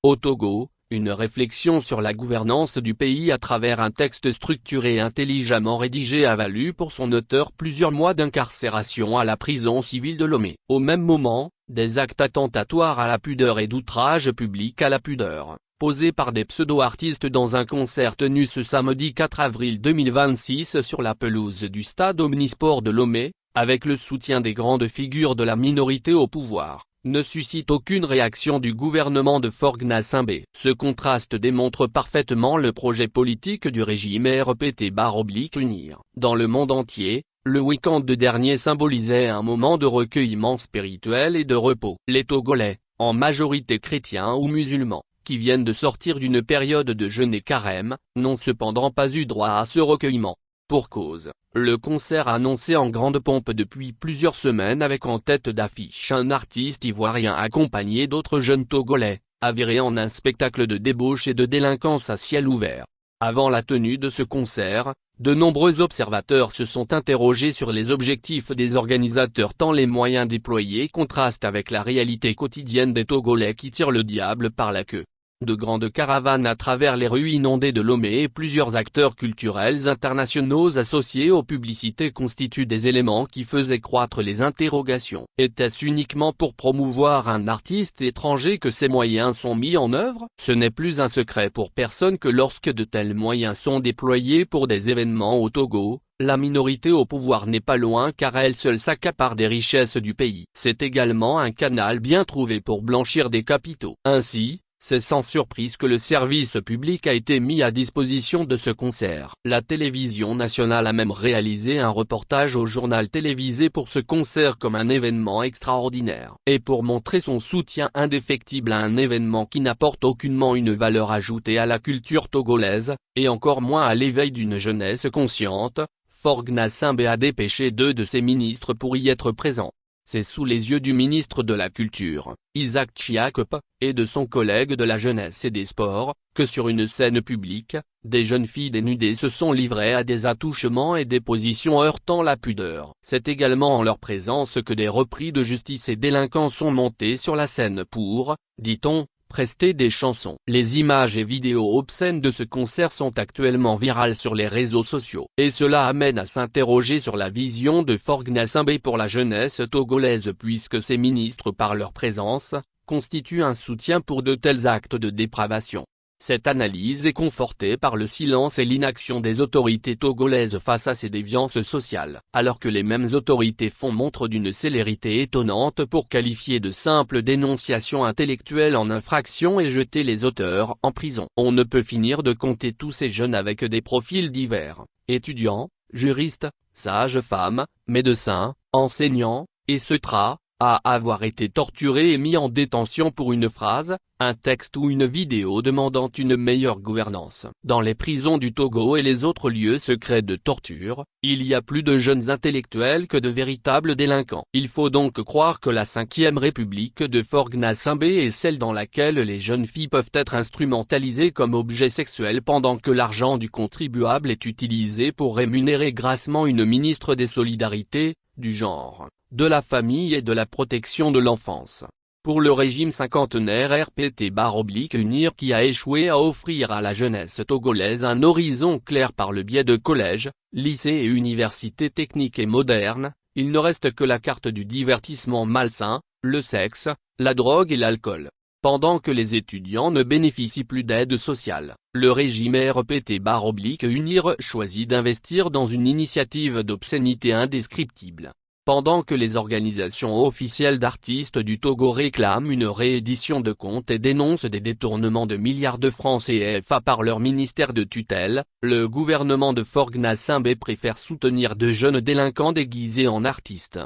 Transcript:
Au Togo, une réflexion sur la gouvernance du pays à travers un texte structuré et intelligemment rédigé a valu pour son auteur plusieurs mois d'incarcération à la prison civile de Lomé. Au même moment, des actes attentatoires à la pudeur et d'outrage public à la pudeur, posés par des pseudo-artistes dans un concert tenu ce samedi 4 avril 2026 sur la pelouse du stade Omnisport de Lomé, avec le soutien des grandes figures de la minorité au pouvoir, ne suscite aucune réaction du gouvernement de Faure Gnassingbé. Ce contraste démontre parfaitement le projet politique du régime RPT-UNIR. Dans le monde entier, le week-end dernier symbolisait un moment de recueillement spirituel et de repos. Les Togolais, en majorité chrétiens ou musulmans, qui viennent de sortir d'une période de jeûne et carême, n'ont cependant pas eu droit à ce recueillement. Pour cause, le concert annoncé en grande pompe depuis plusieurs semaines avec en tête d'affiche un artiste ivoirien accompagné d'autres jeunes Togolais, avéré en un spectacle de débauche et de délinquance à ciel ouvert. Avant la tenue de ce concert, de nombreux observateurs se sont interrogés sur les objectifs des organisateurs tant les moyens déployés contrastent avec la réalité quotidienne des Togolais qui tirent le diable par la queue. De grandes caravanes à travers les rues inondées de Lomé et plusieurs acteurs culturels internationaux associés aux publicités constituent des éléments qui faisaient croître les interrogations. Était-ce uniquement pour promouvoir un artiste étranger que ces moyens sont mis en œuvre? Ce n'est plus un secret pour personne que lorsque de tels moyens sont déployés pour des événements au Togo, la minorité au pouvoir n'est pas loin car elle seule s'accapare des richesses du pays. C'est également un canal bien trouvé pour blanchir des capitaux. Ainsi, c'est sans surprise que le service public a été mis à disposition de ce concert. La télévision nationale a même réalisé un reportage au journal télévisé pour ce concert comme un événement extraordinaire. Et pour montrer son soutien indéfectible à un événement qui n'apporte aucunement une valeur ajoutée à la culture togolaise, et encore moins à l'éveil d'une jeunesse consciente, Faure Gnassingbé a dépêché 2 de ses ministres pour y être présents. C'est sous les yeux du ministre de la Culture, Isaac Chiakop, et de son collègue de la Jeunesse et des Sports, que sur une scène publique, des jeunes filles dénudées se sont livrées à des attouchements et des positions heurtant la pudeur. C'est également en leur présence que des repris de justice et délinquants sont montés sur la scène pour, dit-on, prester des chansons. Les images et vidéos obscènes de ce concert sont actuellement virales sur les réseaux sociaux. Et cela amène à s'interroger sur la vision de Faure Gnassingbé pour la jeunesse togolaise puisque ces ministres par leur présence, constituent un soutien pour de tels actes de dépravation. Cette analyse est confortée par le silence et l'inaction des autorités togolaises face à ces déviances sociales, alors que les mêmes autorités font montre d'une célérité étonnante pour qualifier de simple dénonciation intellectuelle en infraction et jeter les auteurs en prison. On ne peut finir de compter tous ces jeunes avec des profils divers, étudiants, juristes, sages-femmes, médecins, enseignants, etc., à avoir été torturés et mis en détention pour une phrase, un texte ou une vidéo demandant une meilleure gouvernance. Dans les prisons du Togo et les autres lieux secrets de torture, il y a plus de jeunes intellectuels que de véritables délinquants. Il faut donc croire que la 5e République de Faure Gnassingbé est celle dans laquelle les jeunes filles peuvent être instrumentalisées comme objets sexuels pendant que l'argent du contribuable est utilisé pour rémunérer grassement une ministre des Solidarités, du genre, de la famille et de la protection de l'enfance. Pour le régime cinquantenaire RPT-UNIR qui a échoué à offrir à la jeunesse togolaise un horizon clair par le biais de collèges, lycées et universités techniques et modernes, il ne reste que la carte du divertissement malsain, le sexe, la drogue et l'alcool. Pendant que les étudiants ne bénéficient plus d'aide sociale, le régime RPT-UNIR choisit d'investir dans une initiative d'obscénité indescriptible. Pendant que les organisations officielles d'artistes du Togo réclament une réédition de comptes et dénoncent des détournements de milliards de francs CFA par leur ministère de tutelle, le gouvernement de Faure Gnassingbé préfère soutenir de jeunes délinquants déguisés en artistes.